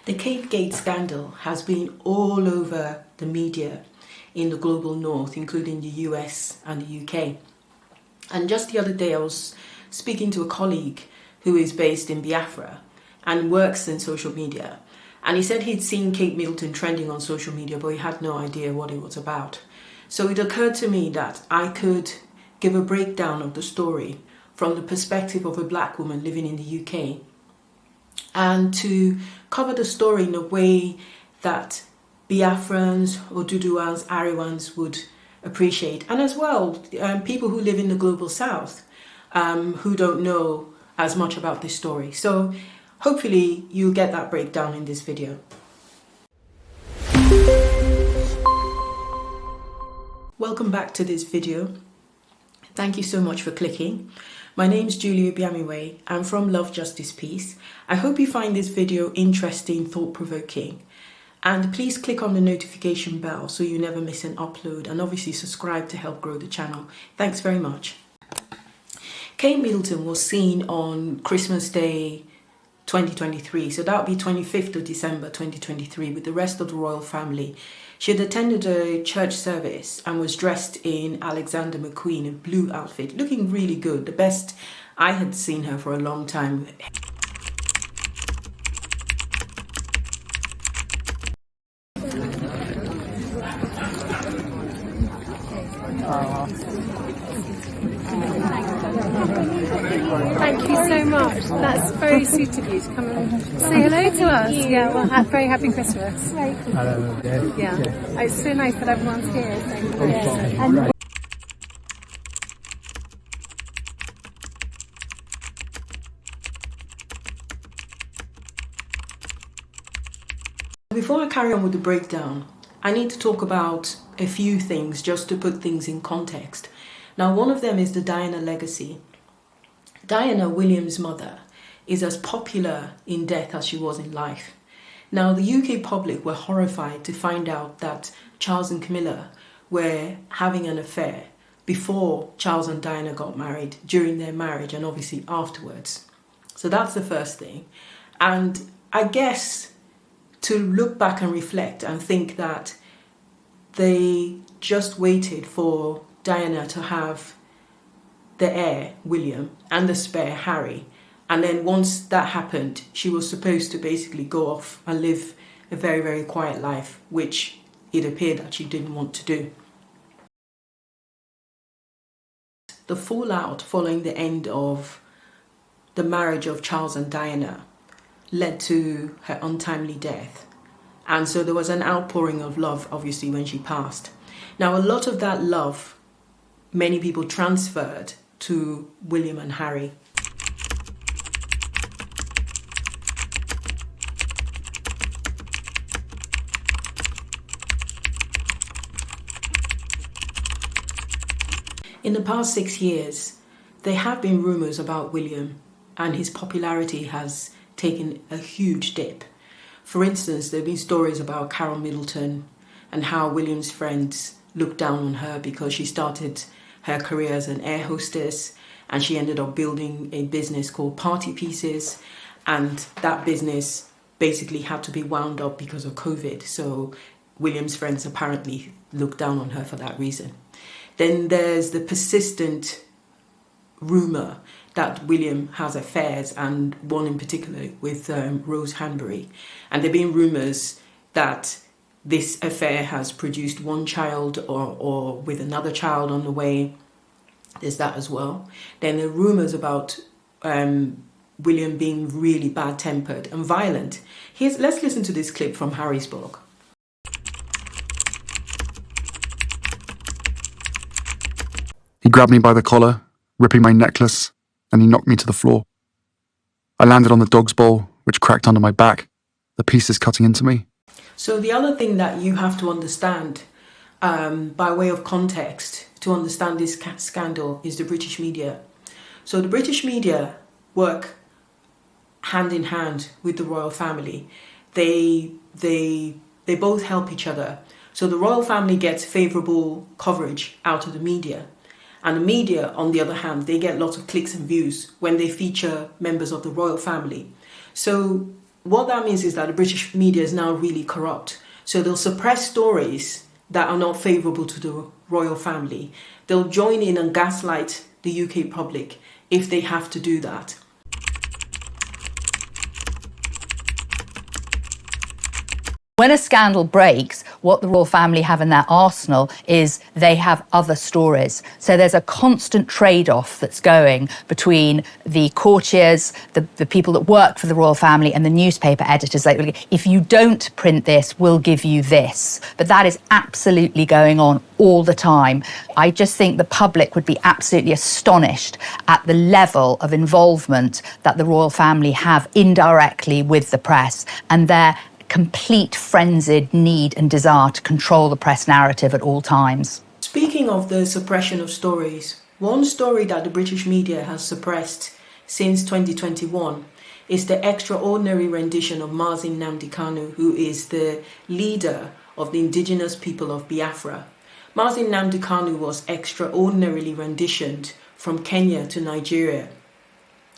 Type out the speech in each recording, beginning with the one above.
The KateGate scandal has been all over the media in the global north, including the US and the UK. And just the other day, I was speaking to a colleague who is based in Biafra and works in social media. And he said he'd seen Kate Middleton trending on social media, but he had no idea what it was about. So it occurred to me that I could give a breakdown of the story from the perspective of a black woman living in the UK, and to cover the story in a way that Biafrans, Oduduwas, Arewans would appreciate, and as well people who live in the global south who don't know as much about this story. So hopefully you'll get that breakdown in this video. Welcome back to this video. Thank you so much for clicking. My name is Julia Biamiwe. I'm from LoveJusticePeace. I hope you find this video interesting, thought-provoking. And please click on the notification bell so you never miss an upload, and obviously subscribe to help grow the channel. Thanks very much. Kate Middleton was seen on Christmas Day 2023, so that would be 25th of December 2023, with the rest of the royal family. She had attended a church service and was dressed in Alexander McQueen, a blue outfit, looking really good, the best I had seen her for a long time. Thank you so much. That's very sweet of you to come and say hello to us. Yeah, well, very happy Christmas. Hello. Yeah, it's so nice that everyone's here. Before I carry on with the breakdown, I need to talk about a few things just to put things in context. Now, one of them is the Diana legacy. Diana, William's mother, is as popular in death as she was in life. Now, the UK public were horrified to find out that Charles and Camilla were having an affair before Charles and Diana got married, during their marriage, and obviously afterwards. So that's the first thing. And I guess to look back and reflect and think that they just waited for Diana to have the heir, William, and the spare, Harry. And then once that happened, she was supposed to basically go off and live a very, very quiet life, which it appeared that she didn't want to do. The fallout following the end of the marriage of Charles and Diana led to her untimely death. And so there was an outpouring of love, obviously, when she passed. Now, a lot of that love, many people transferred to William and Harry. In the past 6 years, there have been rumours about William, and his popularity has taken a huge dip. For instance, there have been stories about Carol Middleton and how William's friends looked down on her because she started her career as an air hostess, and she ended up building a business called Party Pieces, and that business basically had to be wound up because of COVID. So William's friends apparently looked down on her for that reason. Then there's the persistent rumour that William has affairs, and one in particular with Rose Hanbury. And there have been rumours that this affair has produced one child or with another child on the way. There's that as well. Then there are rumours about William being really bad-tempered and violent. Let's listen to this clip from Harrisburg. He grabbed me by the collar, ripping my necklace, and he knocked me to the floor. I landed on the dog's bowl, which cracked under my back, the pieces cutting into me. So the other thing that you have to understand, by way of context, to understand this scandal is the British media. So the British media work hand in hand with the royal family. They both help each other. So the royal family gets favourable coverage out of the media. And the media, on the other hand, they get lots of clicks and views when they feature members of the royal family. So what that means is that the British media is now really corrupt. So they'll suppress stories that are not favourable to the royal family. They'll join in and gaslight the UK public if they have to do that. When a scandal breaks, what the royal family have in their arsenal is they have other stories. So there's a constant trade-off that's going between the courtiers, the people that work for the royal family, and the newspaper editors. Like, if you don't print this, we'll give you this. But that is absolutely going on all the time. I just think the public would be absolutely astonished at the level of involvement that the royal family have indirectly with the press, and their complete frenzied need and desire to control the press narrative at all times. Speaking of the suppression of stories, one story that the British media has suppressed since 2021 is the extraordinary rendition of Mazi Nnamdi Kanu, who is the leader of the indigenous people of Biafra. Mazi Nnamdi Kanu was extraordinarily renditioned from Kenya to Nigeria.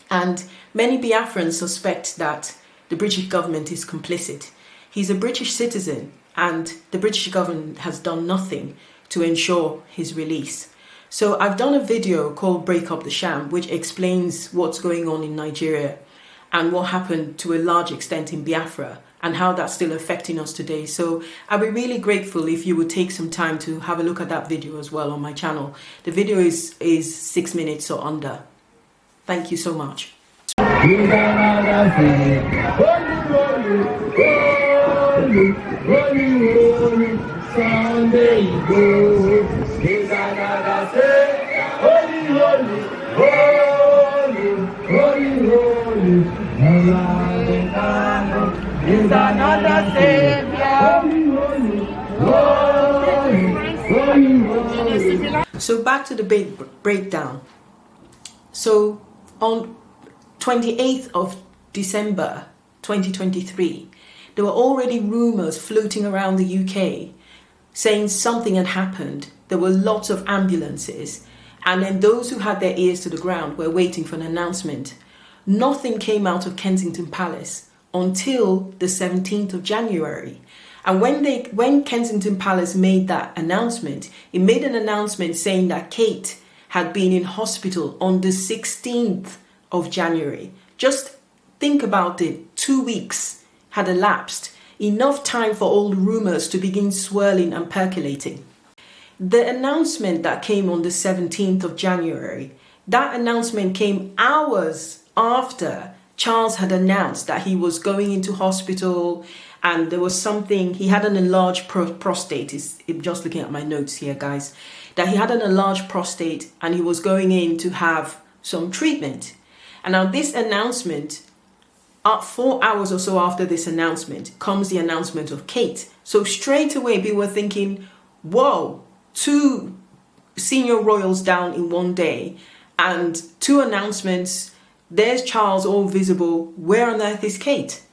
And many Biafrans suspect that the British government is complicit. He's a British citizen, and the British government has done nothing to ensure his release. So I've done a video called Break Up the Sham, which explains what's going on in Nigeria and what happened to a large extent in Biafra and how that's still affecting us today. So I'd be really grateful if you would take some time to have a look at that video as well on my channel. The video is 6 minutes or under. Thank you so much. So back to the breakdown. So on 28th of December 2023, there were already rumours floating around the UK saying something had happened. There were lots of ambulances, and then those who had their ears to the ground were waiting for an announcement. Nothing came out of Kensington Palace until the 17th of January. And when Kensington Palace made that announcement, it made an announcement saying that Kate had been in hospital on the 16th of January. Just think about it, 2 weeks had elapsed, enough time for all the rumours to begin swirling and percolating. The announcement that came on the 17th of January, that announcement came hours after Charles had announced that he was going into hospital and there was something, he had an enlarged prostate, I'm just looking at my notes here, guys, that he had an enlarged prostate and he was going in to have some treatment. And now this announcement, 4 hours or so after this announcement, comes the announcement of Kate. So straight away, we were thinking, whoa, 2 senior royals down in one day and 2 announcements. There's Charles all visible. Where on earth is Kate?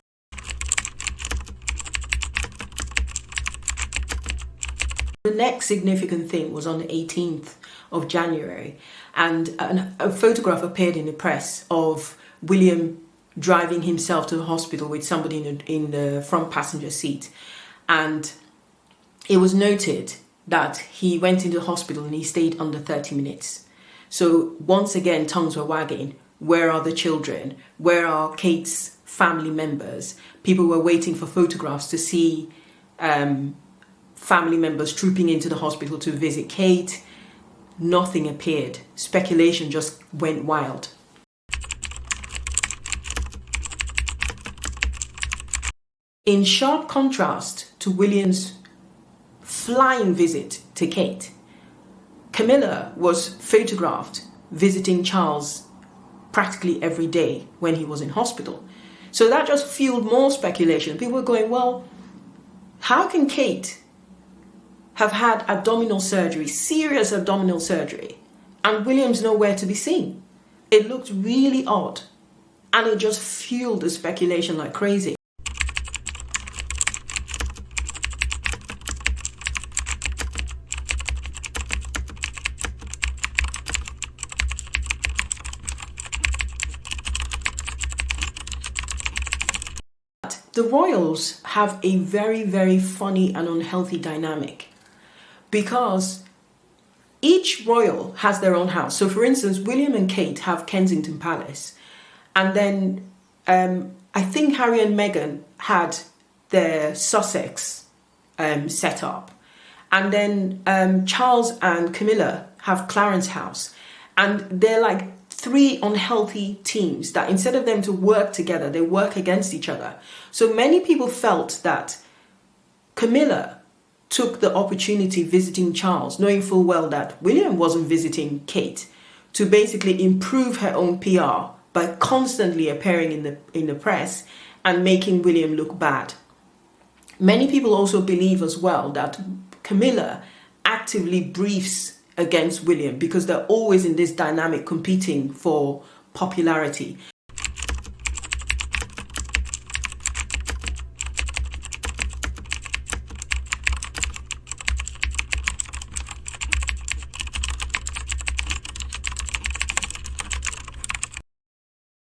The next significant thing was on the 18th of January, and a photograph appeared in the press of William driving himself to the hospital with somebody in the front passenger seat. And it was noted that he went into the hospital and he stayed under 30 minutes. So once again, tongues were wagging. Where are the children? Where are Kate's family members? People were waiting for photographs to see family members trooping into the hospital to visit Kate. Nothing appeared. Speculation just went wild. In sharp contrast to William's flying visit to Kate, Camilla was photographed visiting Charles practically every day when he was in hospital. So that just fueled more speculation. People were going, well, how can Kate have had abdominal surgery, serious abdominal surgery, and William's nowhere to be seen? It looked really odd, and it just fueled the speculation like crazy. the royals have a very, very funny and unhealthy dynamic because each royal has their own house. So for instance, William and Kate have Kensington Palace, and then I think Harry and Meghan had their Sussex set up, and then Charles and Camilla have Clarence House, and they're like three unhealthy teams that instead of them to work together, they work against each other. So many people felt that Camilla took the opportunity visiting Charles, knowing full well that William wasn't visiting Kate, to basically improve her own PR by constantly appearing in the press and making William look bad. Many people also believe as well that Camilla actively briefs against William because they're always in this dynamic competing for popularity.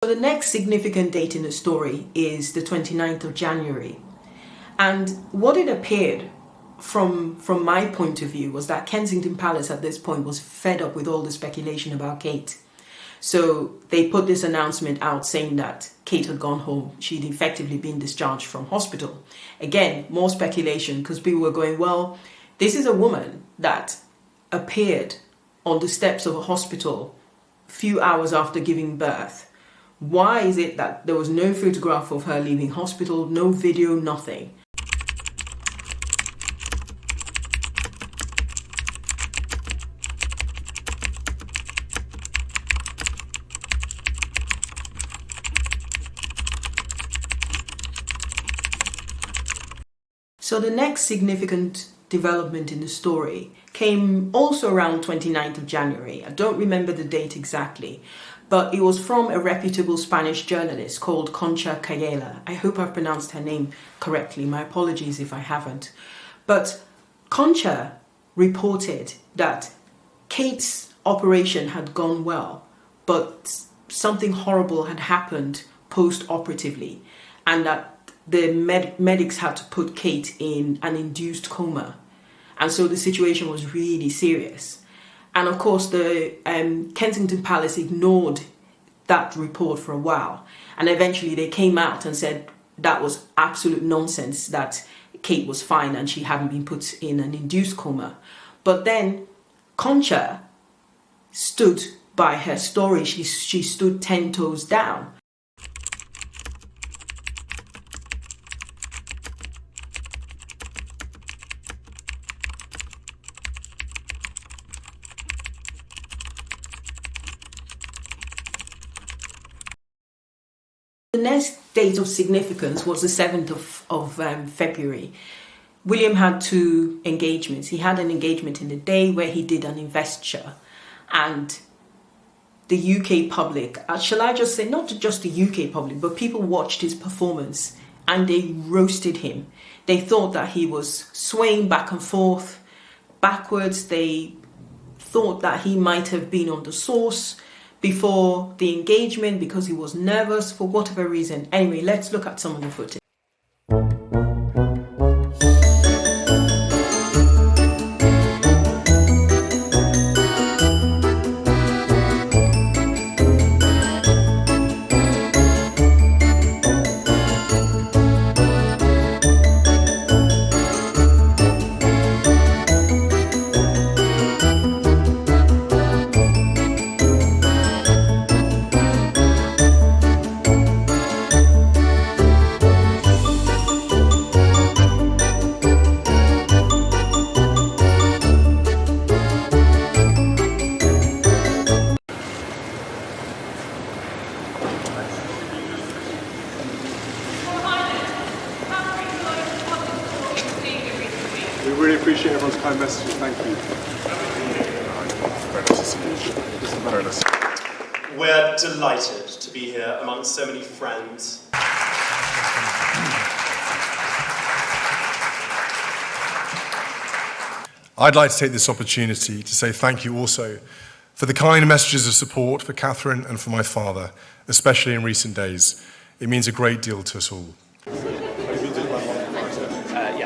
So the next significant date in the story is the 29th of January. And what it appeared from my point of view was that Kensington Palace at this point was fed up with all the speculation about Kate. So they put this announcement out saying that Kate had gone home. She'd effectively been discharged from hospital. Again, more speculation because people were going, well, this is a woman that appeared on the steps of a hospital a few hours after giving birth. Why is it that there was no photograph of her leaving hospital, no video, nothing? So the next significant development in the story came also around 29th of January. I don't remember the date exactly, but it was from a reputable Spanish journalist called Concha Cayela. I hope I've pronounced her name correctly. My apologies if I haven't. But Concha reported that Kate's operation had gone well, but something horrible had happened post-operatively, and that the medics had to put Kate in an induced coma. And so the situation was really serious. And of course, the Kensington Palace ignored that report for a while. And eventually they came out and said that was absolute nonsense, that Kate was fine and she hadn't been put in an induced coma. But then Concha stood by her story. She stood 10 toes down. The next date of significance was the 7th of February. William had two engagements. He had an engagement in the day where he did an investiture, and the UK public, shall I just say, not just the UK public, but people watched his performance and they roasted him. They thought that he was swaying back and forth, backwards. They thought that he might have been on the sauce before the engagement because he was nervous for whatever reason. Anyway, let's look at some of the footage. We really appreciate everyone's kind messages. Thank you. Very nice to see you. Very nice. We're delighted to be here among so many friends. I'd like to take this opportunity to say thank you also for the kind messages of support for Catherine and for my father, especially in recent days. It means a great deal to us all.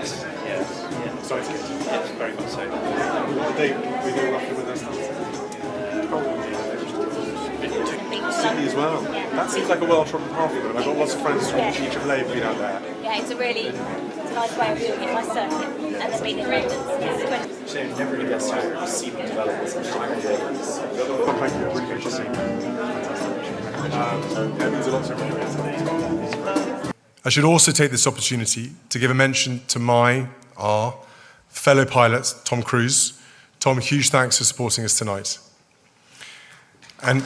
Yes. Yeah. Sorry, it's good. Yes, very much so. What date we know roughly when that's Sydney as well. That seems like a well-trodden path for them. I've got lots of friends from each of Labour out there. Yeah, it's a nice way of doing it, nice circuit, and then being in residence. So you never really get to see them develop as much time as Well, thank you. Really good to see. It means a lot to me. I should also take this opportunity to give a mention to our fellow pilot, Tom Cruise. Tom, huge thanks for supporting us tonight. And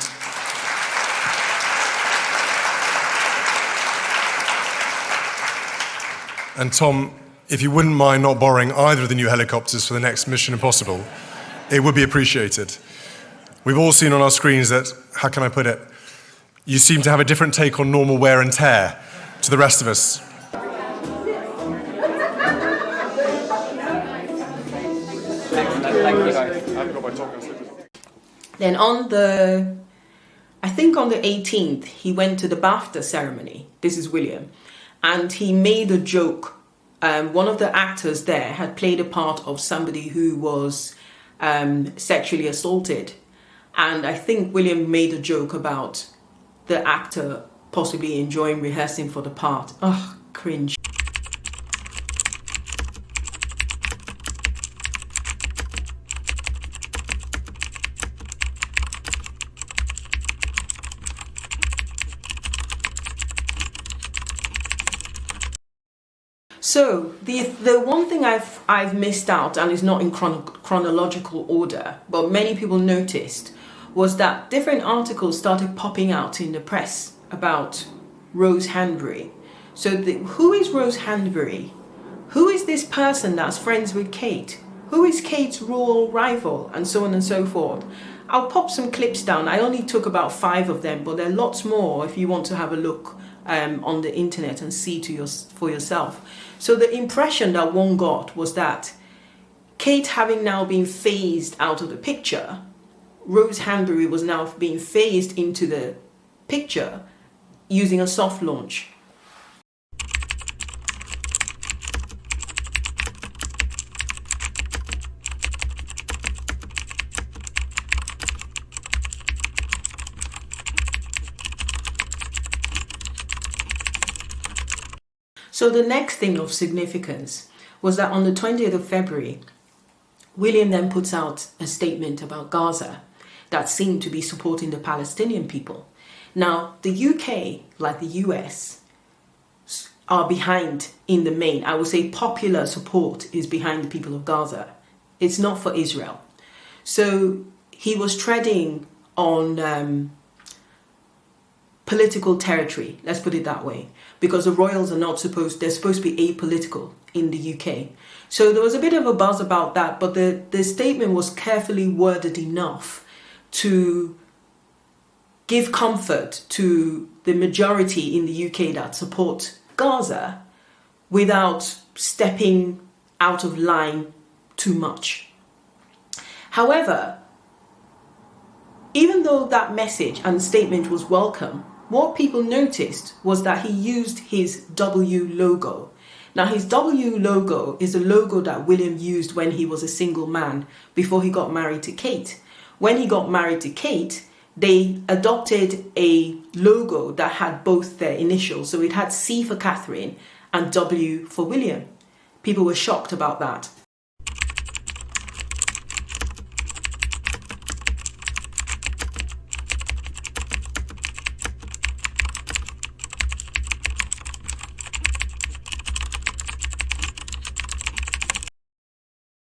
Tom, if you wouldn't mind not borrowing either of the new helicopters for the next Mission Impossible, it would be appreciated. We've all seen on our screens that, how can I put it, you seem to have a different take on normal wear and tear to the rest of us. Then I think on the 18th, he went to the BAFTA ceremony. This is William. And he made a joke. One of the actors there had played a part of somebody who was sexually assaulted. And I think William made a joke about the actor possibly enjoying rehearsing for the part. Ugh, cringe. So the one thing I've missed out, and is not in chronological order, but many people noticed, was that different articles started popping out in the press about Rose Hanbury. So who is Rose Hanbury? Who is this person that's friends with Kate? Who is Kate's royal rival? And so on and so forth. I'll pop some clips down. I only took about 5 of them, but there are lots more if you want to have a look on the internet and see for yourself. So the impression that one got was that Kate, having now been phased out of the picture, Rose Hanbury was now being phased into the picture using a soft launch. So the next thing of significance was that on the 20th of February, William then puts out a statement about Gaza that seemed to be supporting the Palestinian people. Now, the UK, like the US, are behind in the main. I would say popular support is behind the people of Gaza. It's not for Israel. So he was treading on political territory, let's put it that way, because the royals are they're supposed to be apolitical in the UK. So there was a bit of a buzz about that, but the statement was carefully worded enough to give comfort to the majority in the UK that support Gaza without stepping out of line too much. However, even though that message and statement was welcome, what people noticed was that he used his W logo. Now, his W logo is a logo that William used when he was a single man before he got married to Kate. When he got married to Kate, they adopted a logo that had both their initials. So it had C for Catherine and W for William. People were shocked about that.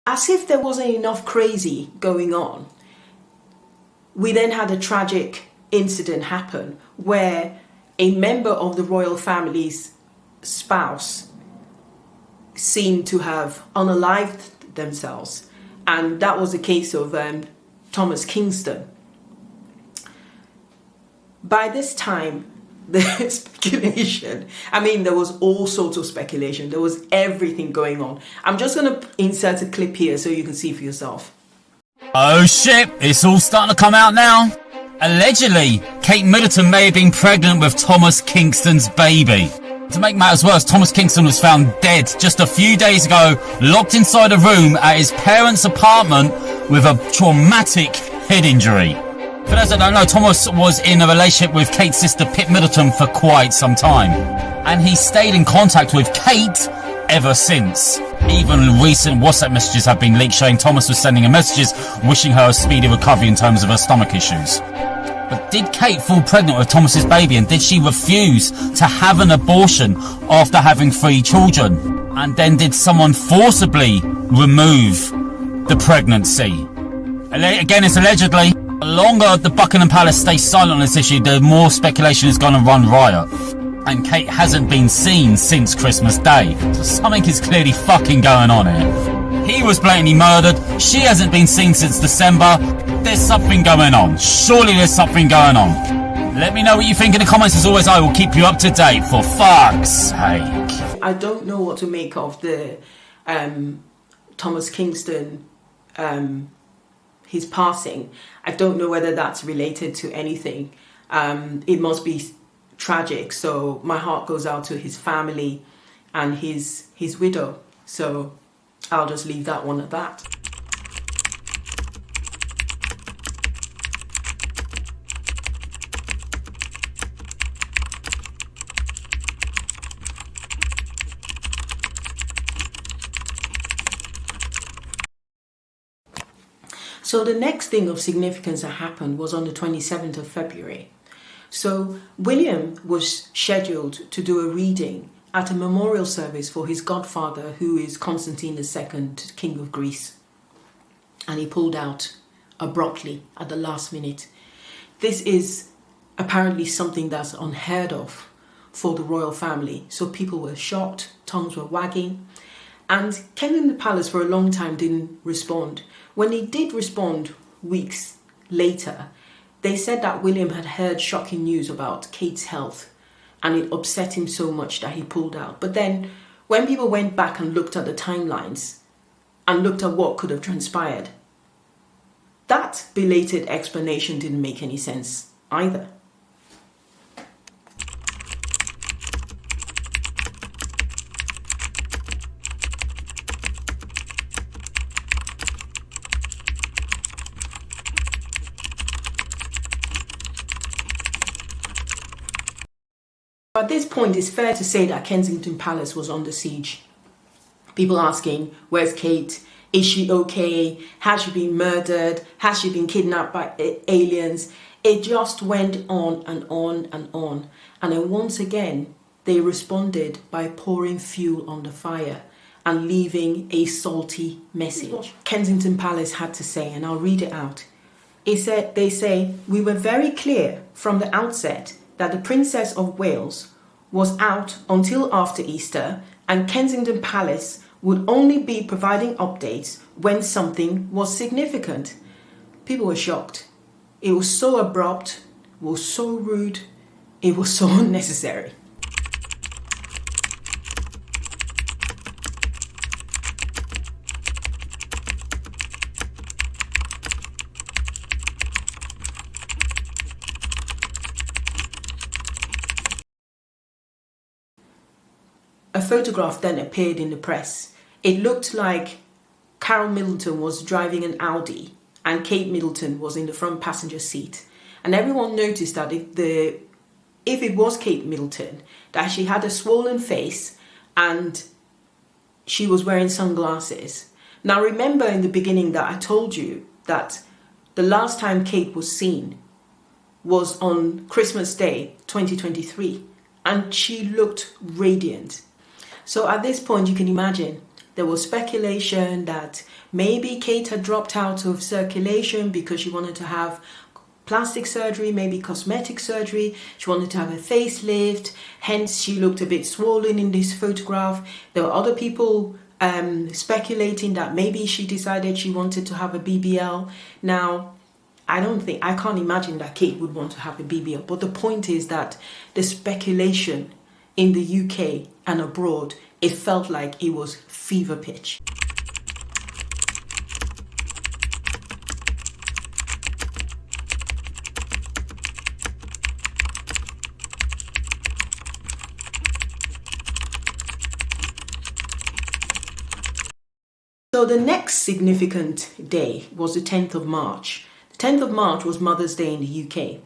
As if there wasn't enough crazy going on, we then had a tragic incident happen where a member of the royal family's spouse seemed to have unalived themselves, and that was the case of Thomas Kingston. By this time, the speculation, there was all sorts of speculation. There was everything going on. I'm just going to insert a clip here so you can see for yourself. Oh shit, it's all starting to come out now. Allegedly, Kate Middleton may have been pregnant with Thomas Kingston's baby. To make matters worse, Thomas Kingston was found dead just a few days ago, locked inside a room at his parents' apartment with a traumatic head injury. For those that don't know, Thomas was in a relationship with Kate's sister Pip Middleton for quite some time, and he stayed in contact with Kate ever since. Even recent WhatsApp messages have been leaked showing Thomas was sending her messages wishing her a speedy recovery in terms of her stomach issues. But did Kate fall pregnant with Thomas's baby, and did she refuse to have an abortion after having 3 children? And then did someone forcibly remove the pregnancy? Again, it's allegedly. The longer the Buckingham Palace stays silent on this issue, the more speculation is going to run riot. And Kate hasn't been seen since Christmas Day. So something is clearly fucking going on here. He was blatantly murdered. She hasn't been seen since December. There's something going on. Surely there's something going on. Let me know what you think in the comments. As always, I will keep you up to date, for fuck's sake. I don't know what to make of the Thomas Kingston, his passing. I don't know whether that's related to anything. It must be tragic, so my heart goes out to his family and his widow. So I'll just leave that one at that. So the next thing of significance that happened was on the 27th of February. So William was scheduled to do a reading at a memorial service for his godfather, who is Constantine II, King of Greece. And he pulled out abruptly at the last minute. This is apparently something that's unheard of for the royal family. So people were shocked, tongues were wagging. And Kensington Palace for a long time didn't respond. When they did respond weeks later, they said that William had heard shocking news about Kate's health and it upset him so much that he pulled out. But then when people went back and looked at the timelines and looked at what could have transpired, that belated explanation didn't make any sense either. At this point, it's fair to say that Kensington Palace was under siege. People asking, where's Kate? Is she okay? Has she been murdered? Has she been kidnapped by aliens? It just went on and on and on. And then once again, they responded by pouring fuel on the fire and leaving a salty message. Kensington Palace had to say, and I'll read it out. They say, we were very clear from the outset that the Princess of Wales was out until after Easter, and Kensington Palace would only be providing updates when something was significant. People were shocked. It was so abrupt, it was so rude, it was so unnecessary. A photograph then appeared in the press. It looked like Carol Middleton was driving an Audi and Kate Middleton was in the front passenger seat. And everyone noticed that if it was Kate Middleton, that she had a swollen face and she was wearing sunglasses. Now remember in the beginning that I told you that the last time Kate was seen was on Christmas Day 2023 and she looked radiant. So at this point, you can imagine there was speculation that maybe Kate had dropped out of circulation because she wanted to have plastic surgery, maybe cosmetic surgery. She wanted to have a facelift. Hence, she looked a bit swollen in this photograph. There were other people speculating that maybe she decided she wanted to have a BBL. Now, I can't imagine that Kate would want to have a BBL. But the point is that the speculation in the UK and abroad, it felt like it was fever pitch. So the next significant day was the 10th of March. The 10th of March was Mother's Day in the UK.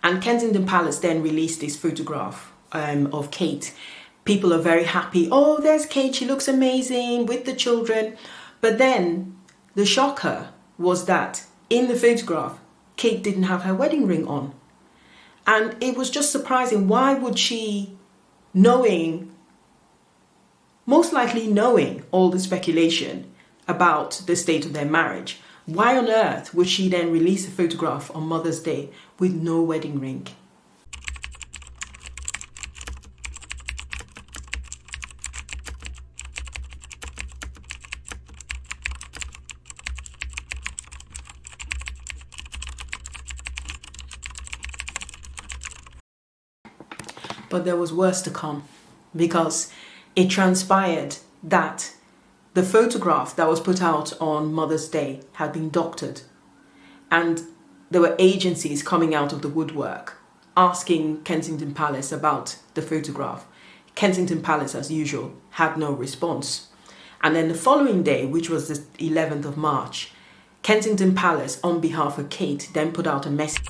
And Kensington Palace then released this photograph of Kate. People are very happy. Oh, there's Kate. She looks amazing with the children. But then the shocker was that in the photograph, Kate didn't have her wedding ring on. And it was just surprising. Why would she, most likely knowing all the speculation about the state of their marriage, why on earth would she then release a photograph on Mother's Day with no wedding ring? But there was worse to come, because it transpired that the photograph that was put out on Mother's Day had been doctored. And there were agencies coming out of the woodwork asking Kensington Palace about the photograph. Kensington Palace, as usual, had no response. And then the following day, which was the 11th of March, Kensington Palace, on behalf of Kate, then put out a message.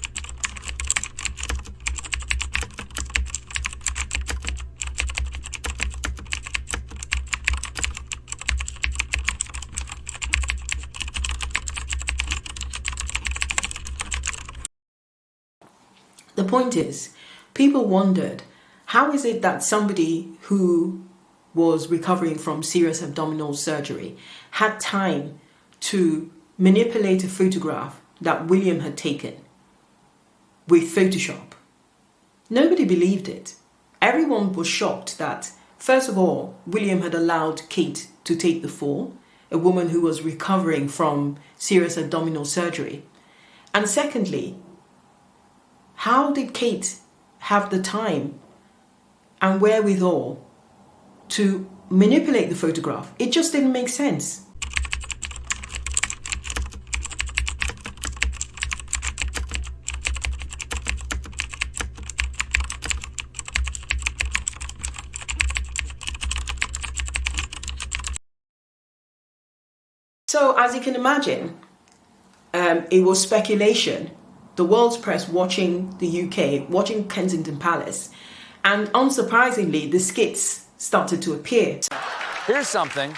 The point is, people wondered, how is it that somebody who was recovering from serious abdominal surgery had time to manipulate a photograph that William had taken with Photoshop? Nobody believed it. Everyone was shocked that, first of all, William had allowed Kate to take the fall, a woman who was recovering from serious abdominal surgery. And secondly, how did Kate have the time and wherewithal to manipulate the photograph? It just didn't make sense. So, as you can imagine, it was speculation. The world's press watching the UK, watching Kensington Palace, and unsurprisingly, the skits started to appear. Here's something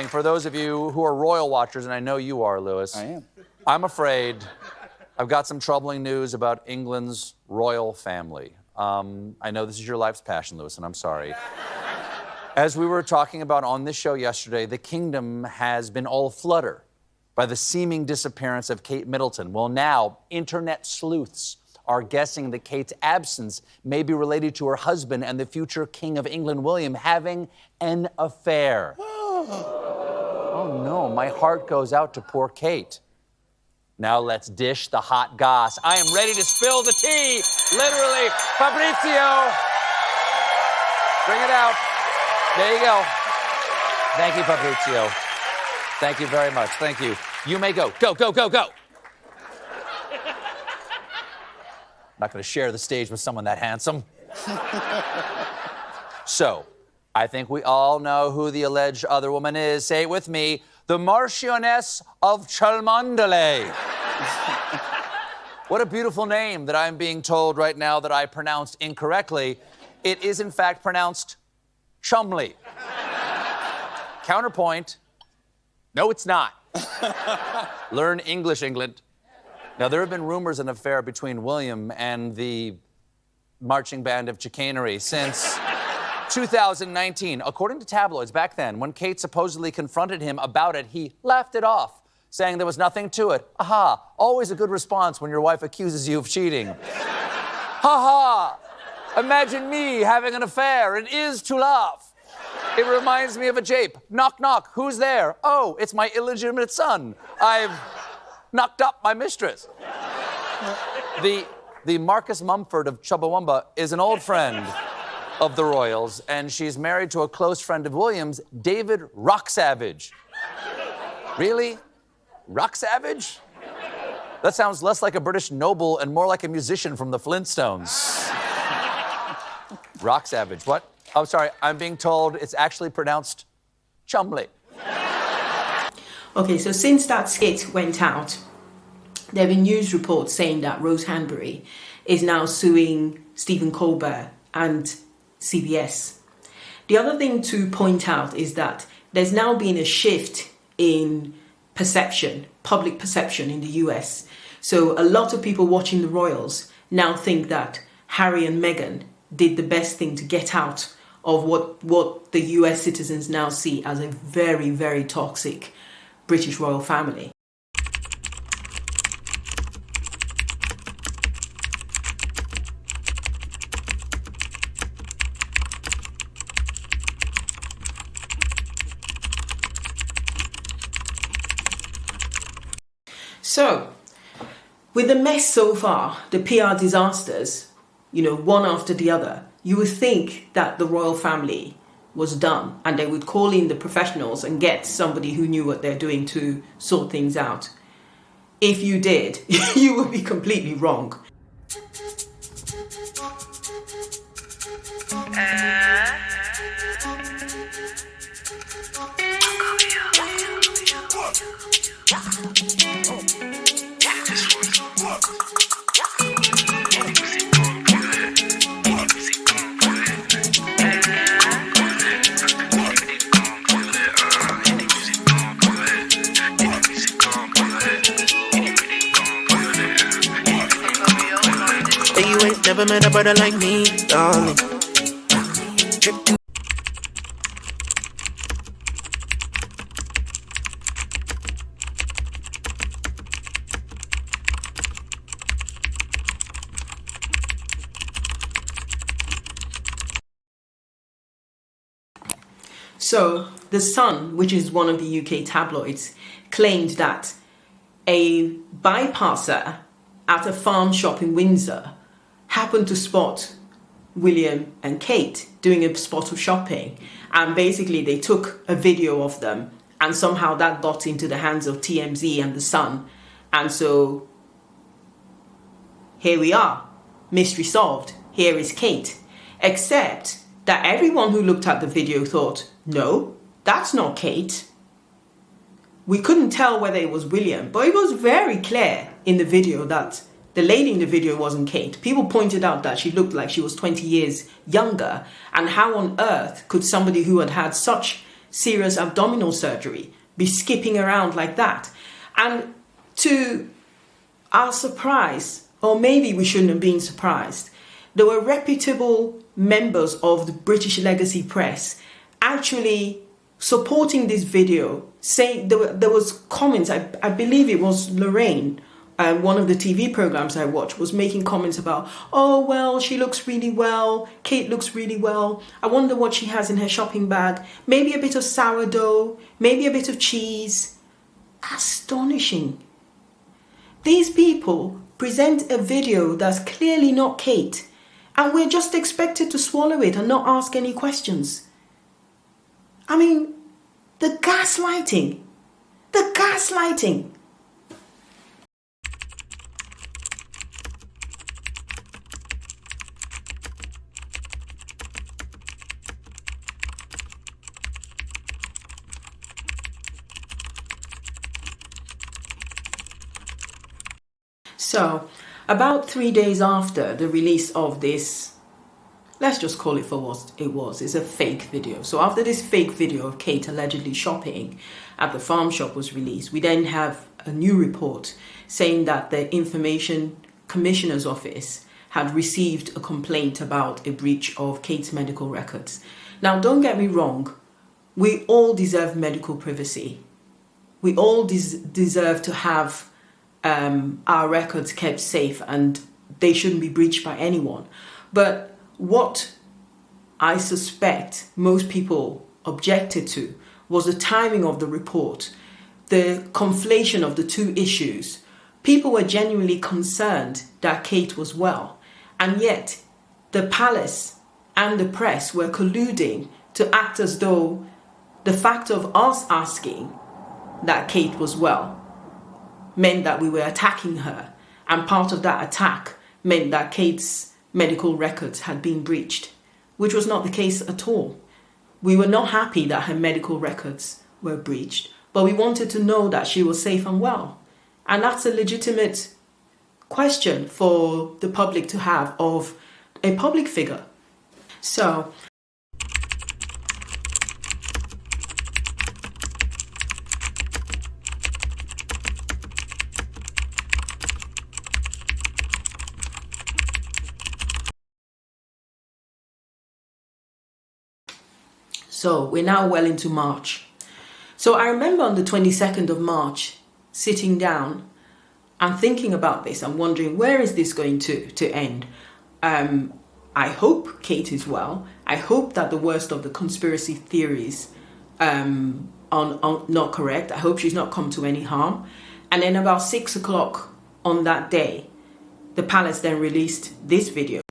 for those of you who are royal watchers, and I know you are, Lewis. I am. I'm afraid I've got some troubling news about England's royal family. I know this is your life's passion, Lewis, and I'm sorry. As we were talking about on this show yesterday, the kingdom has been all flutter by the seeming disappearance of Kate Middleton. Well, now, internet sleuths are guessing that Kate's absence may be related to her husband and the future King of England, William, having an affair. Oh, no, my heart goes out to poor Kate. Now let's dish the hot goss. I am ready to spill the tea, literally. Fabrizio, bring it out. There you go. Thank you, Fabrizio. Thank you very much. Thank you. You may go. Go, go, go, go. Not going to share the stage with someone that handsome. So, I think we all know who the alleged other woman is. Say it with me. The Marchioness of Cholmondeley. What a beautiful name that I'm being told right now that I pronounced incorrectly. It is, in fact, pronounced Chumley. Counterpoint. No, it's not. Learn English, England. Now, there have been rumors of an affair between William and the marching band of chicanery since 2019. According to tabloids back then, when Kate supposedly confronted him about it, he laughed it off, saying there was nothing to it. Aha, always a good response when your wife accuses you of cheating. Ha ha, imagine me having an affair. It is to laugh. It reminds me of a jape. Knock, knock. Who's there? Oh, it's my illegitimate son. I've knocked up my mistress. The Marcus Mumford of Chumbawamba is an old friend of the royals, and she's married to a close friend of William's, David Rocksavage. Really? Rocksavage? That sounds less like a British noble and more like a musician from the Flintstones. Rocksavage. What? Oh, sorry. I'm being told it's actually pronounced Chumley. Okay, so since that skit went out, there have been news reports saying that Rose Hanbury is now suing Stephen Colbert and CBS. The other thing to point out is that there's now been a shift in perception, public perception in the US. So a lot of people watching the Royals now think that Harry and Meghan did the best thing to get out of what the US citizens now see as a very, very toxic British royal family. So, with the mess so far, the PR disasters, one after the other, you would think that the royal family was done and they would call in the professionals and get somebody who knew what they're doing to sort things out. If you did, you would be completely wrong. Never met a brother like me, darling. So, The Sun, which is one of the UK tabloids, claimed that a bypasser at a farm shop in Windsor happened to spot William and Kate doing a spot of shopping, and basically they took a video of them, and somehow that got into the hands of TMZ and The Sun, and so here we are, mystery solved, here is Kate. Except that everyone who looked at the video thought, no, that's not Kate. We couldn't tell whether it was William, but it was very clear in the video that the lady in the video wasn't Kate. People pointed out that she looked like she was 20 years younger, and how on earth could somebody who had had such serious abdominal surgery be skipping around like that? And to our surprise, or maybe we shouldn't have been surprised, there were reputable members of the British Legacy Press actually supporting this video, saying there was comments, I believe it was Lorraine, one of the TV programs I watched, was making comments about, oh, well, she looks really well. Kate looks really well. I wonder what she has in her shopping bag. Maybe a bit of sourdough, maybe a bit of cheese. Astonishing. These people present a video that's clearly not Kate, and we're just expected to swallow it and not ask any questions. I mean, the gaslighting. The gaslighting. So, about 3 days after the release of this, let's just call it for what it was, it's a fake video. So after this fake video of Kate allegedly shopping at the farm shop was released, we then have a new report saying that the Information Commissioner's Office had received a complaint about a breach of Kate's medical records. Now, don't get me wrong, we all deserve medical privacy. We all deserve to have our records kept safe, and they shouldn't be breached by anyone. But what I suspect most people objected to was the timing of the report, the conflation of the two issues. People were genuinely concerned that Kate was well, and yet the palace and the press were colluding to act as though the fact of us asking that Kate was well meant that we were attacking her, and part of that attack meant that Kate's medical records had been breached, which was not the case at all. We were not happy that her medical records were breached. but we wanted to know that she was safe and well. And that's a legitimate question for the public to have of a public figure. So we're now well into March. So I remember on the 22nd of March sitting down and thinking about this and wondering, where is this going to end? I hope Kate is well. I hope that the worst of the conspiracy theories are not correct. I hope she's not come to any harm. And then about 6 o'clock on that day, the palace then released this video.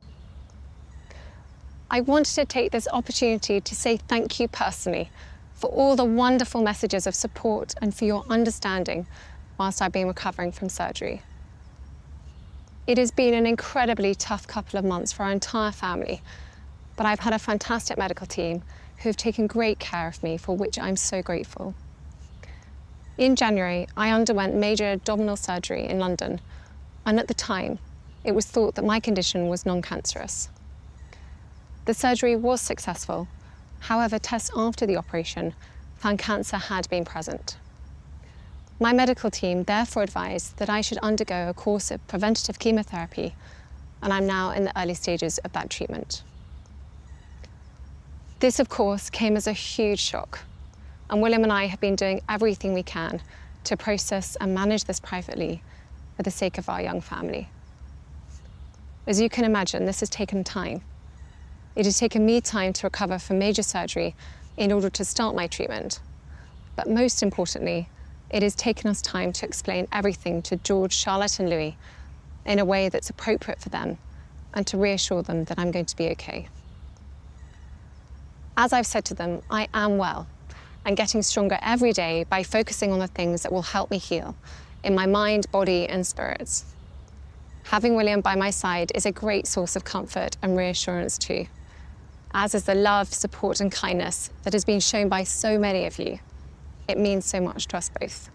I wanted to take this opportunity to say thank you personally for all the wonderful messages of support and for your understanding whilst I've been recovering from surgery. It has been an incredibly tough couple of months for our entire family, but I've had a fantastic medical team who have taken great care of me, for which I'm so grateful. In January, I underwent major abdominal surgery in London, and at the time, it was thought that my condition was non-cancerous. The surgery was successful. However, tests after the operation found cancer had been present. My medical team therefore advised that I should undergo a course of preventative chemotherapy, and I'm now in the early stages of that treatment. This, of course, came as a huge shock, and William and I have been doing everything we can to process and manage this privately for the sake of our young family. As you can imagine, this has taken time. It has taken me time to recover from major surgery in order to start my treatment. But most importantly, it has taken us time to explain everything to George, Charlotte and Louis in a way that's appropriate for them and to reassure them that I'm going to be okay. As I've said to them, I am well and getting stronger every day by focusing on the things that will help me heal in my mind, body and spirits. Having William by my side is a great source of comfort and reassurance too, as is the love, support and kindness that has been shown by so many of you. It means so much to us both.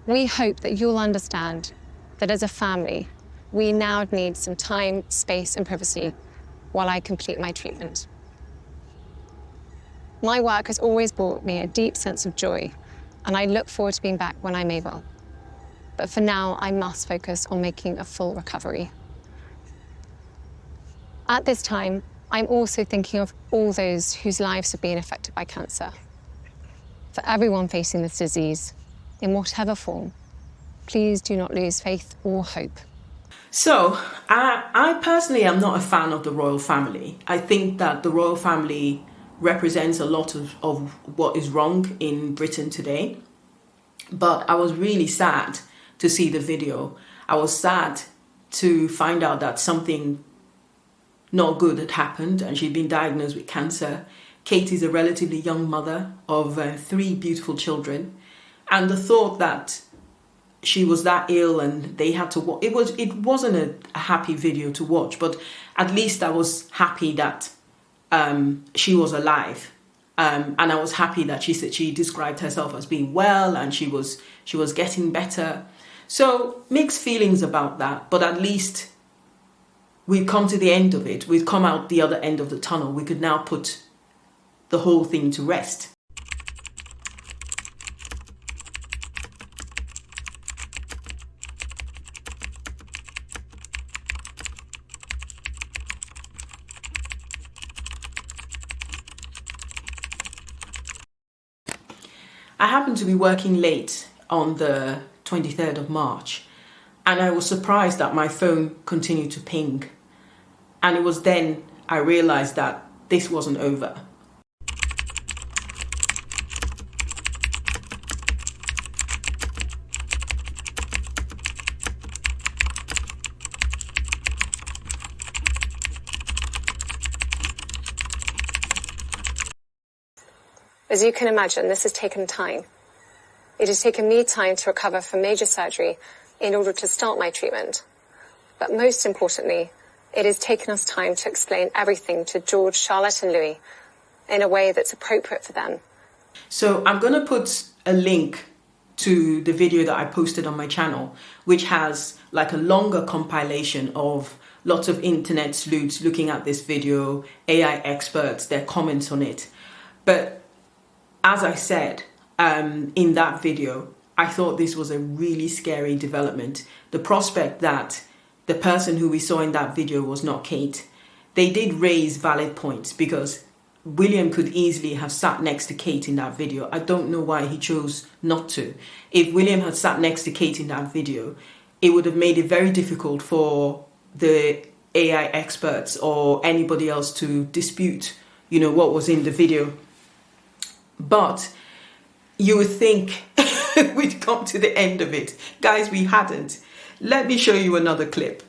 We hope that you'll understand that as a family, we now need some time, space and privacy while I complete my treatment. My work has always brought me a deep sense of joy, and I look forward to being back when I'm able. But for now, I must focus on making a full recovery. At this time, I'm also thinking of all those whose lives have been affected by cancer. For everyone facing this disease, in whatever form, please do not lose faith or hope. So, I personally am not a fan of the royal family. I think that the royal family represents a lot of what is wrong in Britain today. But I was really sad to see the video. I was sad to find out that something not good had happened and she'd been diagnosed with cancer. Kate is a relatively young mother of 3 beautiful children. And the thought that she was that ill and they had to watch, it wasn't a happy video to watch, but at least I was happy that she was alive. And I was happy that she said she described herself as being well and she was getting better. So mixed feelings about that, but at least we've come to the end of it. We've come out the other end of the tunnel. We could now put the whole thing to rest. I happened to be working late on the 23rd of March, and I was surprised that my phone continued to ping. And it was then I realized that this wasn't over. As you can imagine, this has taken time. It has taken me time to recover from major surgery in order to start my treatment. But most importantly, it has taken us time to explain everything to George, Charlotte and Louis in a way that's appropriate for them So I'm going to put a link to the video that I posted on my channel, which has like a longer compilation of lots of internet sleuths looking at this video, AI experts, their comments on it. But as I said in that video, I thought this was a really scary development. The prospect that the person who we saw in that video was not Kate. They did raise valid points because William could easily have sat next to Kate in that video. I don't know why he chose not to. If William had sat next to Kate in that video, it would have made it very difficult for the AI experts or anybody else to dispute, what was in the video. But you would think we'd come to the end of it. Guys, we hadn't. Let me show you another clip.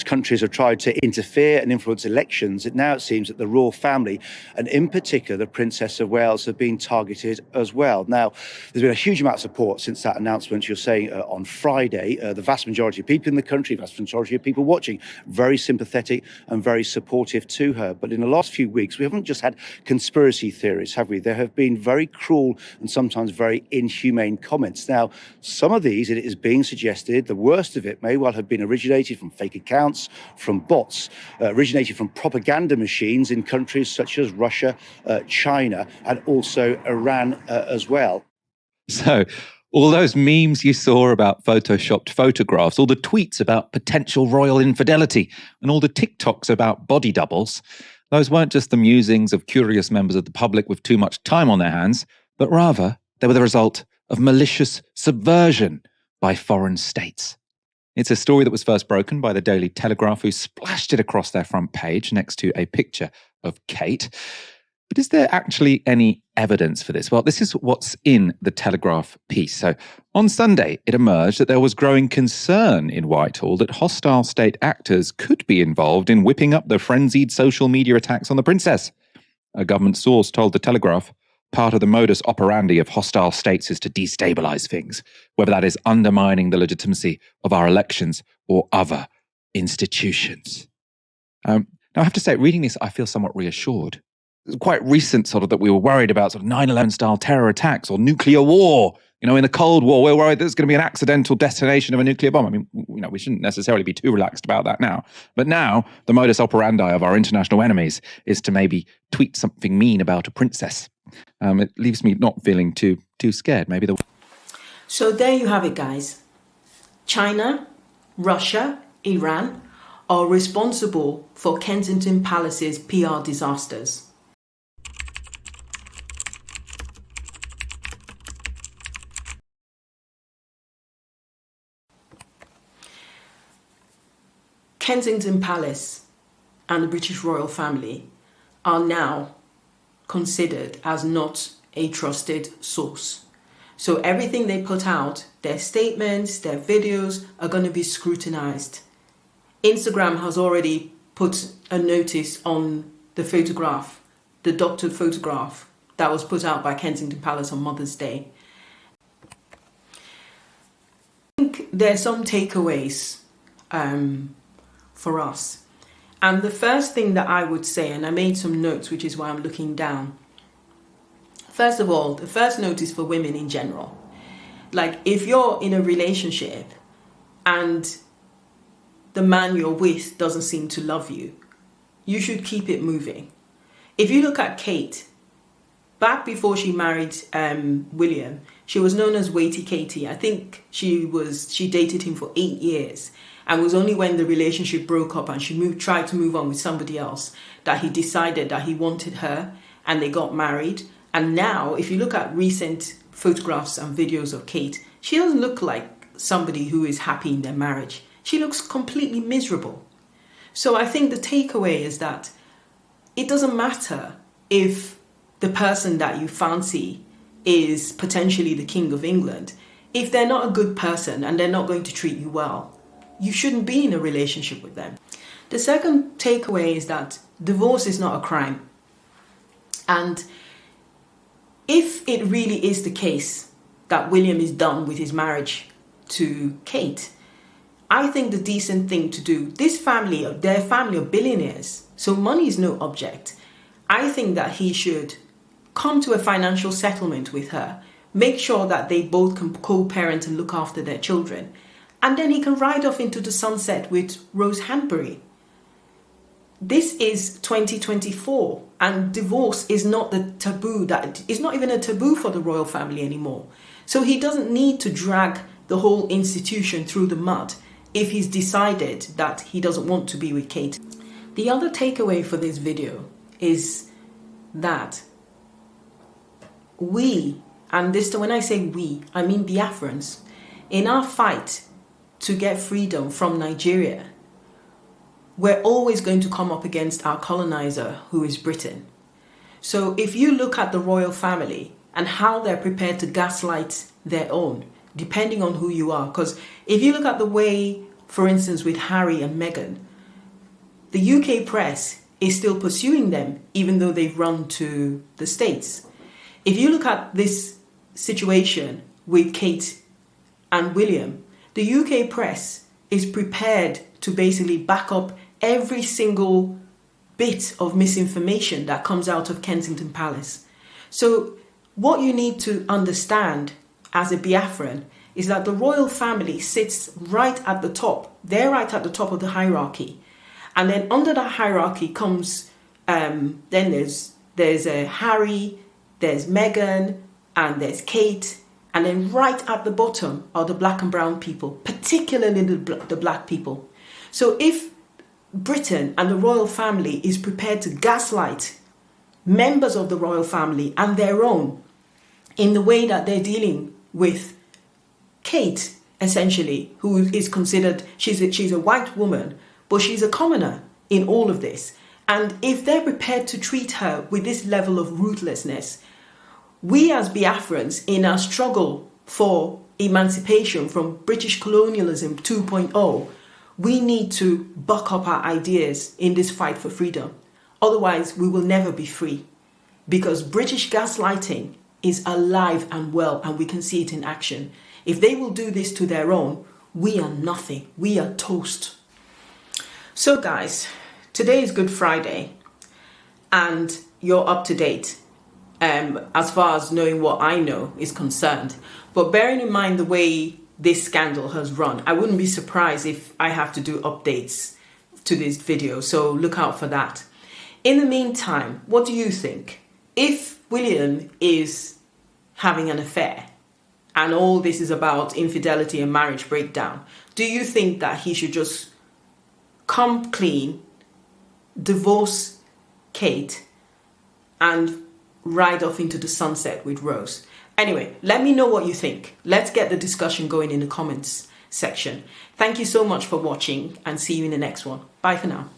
Countries have tried to interfere and influence elections. Now it seems that the royal family, and in particular the Princess of Wales, have been targeted as well. Now, there's been a huge amount of support since that announcement, you're saying, on Friday. The vast majority of people in the country, vast majority of people watching, very sympathetic and very supportive to her. But in the last few weeks, we haven't just had conspiracy theories, have we? There have been very cruel and sometimes very inhumane comments. Now, some of these, it is being suggested, the worst of it may well have been originated from fake accounts, from bots, originated from propaganda machines in countries such as Russia, China, and also Iran as well. So, all those memes you saw about photoshopped photographs, all the tweets about potential royal infidelity, and all the TikToks about body doubles, those weren't just the musings of curious members of the public with too much time on their hands, but rather they were the result of malicious subversion by foreign states. It's a story that was first broken by the Daily Telegraph, who splashed it across their front page next to a picture of Kate. But is there actually any evidence for this? Well, this is what's in the Telegraph piece. So on Sunday, it emerged that there was growing concern in Whitehall that hostile state actors could be involved in whipping up the frenzied social media attacks on the princess. A government source told the Telegraph part of the modus operandi of hostile states is to destabilize things, whether that is undermining the legitimacy of our elections or other institutions. Now, I have to say, reading this, I feel somewhat reassured. It's quite recent sort of that we were worried about sort of 9/11 style terror attacks or nuclear war. In the Cold War, we're worried there's going to be an accidental detonation of a nuclear bomb. I mean, we shouldn't necessarily be too relaxed about that now. But now, the modus operandi of our international enemies is to maybe tweet something mean about a princess. It leaves me not feeling too scared. So there you have it, guys. China, Russia, Iran are responsible for Kensington Palace's PR disasters. Kensington Palace and the British royal family are now considered as not a trusted source. So everything they put out, their statements, their videos, are going to be scrutinized. Instagram has already put a notice on the photograph, the doctored photograph that was put out by Kensington Palace on Mother's Day. I think there are some takeaways for us. And the first thing that I would say, and I made some notes, which is why I'm looking down. First of all, the first note is for women in general. Like, if you're in a relationship and the man you're with doesn't seem to love you, you should keep it moving. If you look at Kate, back before she married William, she was known as Waity Katie. I think she dated him for 8 years. And it was only when the relationship broke up and she tried to move on with somebody else that he decided that he wanted her, and they got married. And now, if you look at recent photographs and videos of Kate, she doesn't look like somebody who is happy in their marriage. She looks completely miserable. So I think the takeaway is that it doesn't matter if the person that you fancy is potentially the King of England. If they're not a good person and they're not going to treat you well, you shouldn't be in a relationship with them. The second takeaway is that divorce is not a crime. And if it really is the case that William is done with his marriage to Kate, I think the decent thing to do, this family, they're a family of billionaires, so money is no object. I think that he should come to a financial settlement with her, make sure that they both can co-parent and look after their children, and then he can ride off into the sunset with Rose Hanbury. This is 2024, and divorce is not the taboo, that is not even a taboo for the royal family anymore. So he doesn't need to drag the whole institution through the mud if he's decided that he doesn't want to be with Kate. The other takeaway for this video is that we, and this, when I say we, I mean Biafrans, in our fight to get freedom from Nigeria, we're always going to come up against our colonizer, who is Britain. So if you look at the royal family and how they're prepared to gaslight their own, depending on who you are, because if you look at the way, for instance, with Harry and Meghan, the UK press is still pursuing them, even though they've run to the States. If you look at this situation with Kate and William, the UK press is prepared to basically back up every single bit of misinformation that comes out of Kensington Palace. So what you need to understand as a Biafran is that the royal family sits right at the top. They're right at the top of the hierarchy. And then under that hierarchy comes, then there's Harry, there's Meghan, and there's Kate. And then right at the bottom are the black and brown people, particularly the black people. So if Britain and the royal family is prepared to gaslight members of the royal family and their own in the way that they're dealing with Kate, essentially, who is considered, she's a white woman, but she's a commoner in all of this. And if they're prepared to treat her with this level of ruthlessness, we as Biafrans, in our struggle for emancipation from British colonialism 2.0, we need to buck up our ideas in this fight for freedom. Otherwise, we will never be free. Because British gaslighting is alive and well, and we can see it in action. If they will do this to their own, we are nothing. We are toast. So guys, today is Good Friday, and you're up to date as far as knowing what I know is concerned. But bearing in mind the way this scandal has run, I wouldn't be surprised if I have to do updates to this video, so look out for that. In the meantime, what do you think? If William is having an affair and all this is about infidelity and marriage breakdown, do you think that he should just come clean, divorce Kate, and ride off into the sunset with Rose? Anyway, let me know what you think. Let's get the discussion going in the comments section. Thank you so much for watching, and see you in the next one. Bye for now.